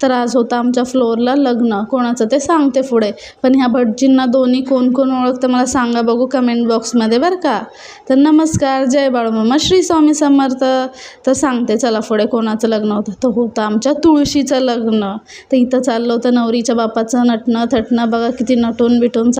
तर आज होतं आमच्या फ्लोअरला लग्न. कोणाचं ते सांगते पुढे. पण ह्या भटजींना दोन्ही कोण कोण ओळखतं मला सांगा बघू कमेंट बॉक्समध्ये बरं का. तर नमस्कार, जय बाळूमामा, श्री स्वामी समर्थ. तर सांगते चला पुढे कोणाचं लग्न होतं. तर होतं आमच्या तुळशीचं लग्न. तर इथं चाललं होतं नवरीच्या बापाचं नटणं थटणं. बघा किती नटून बिटून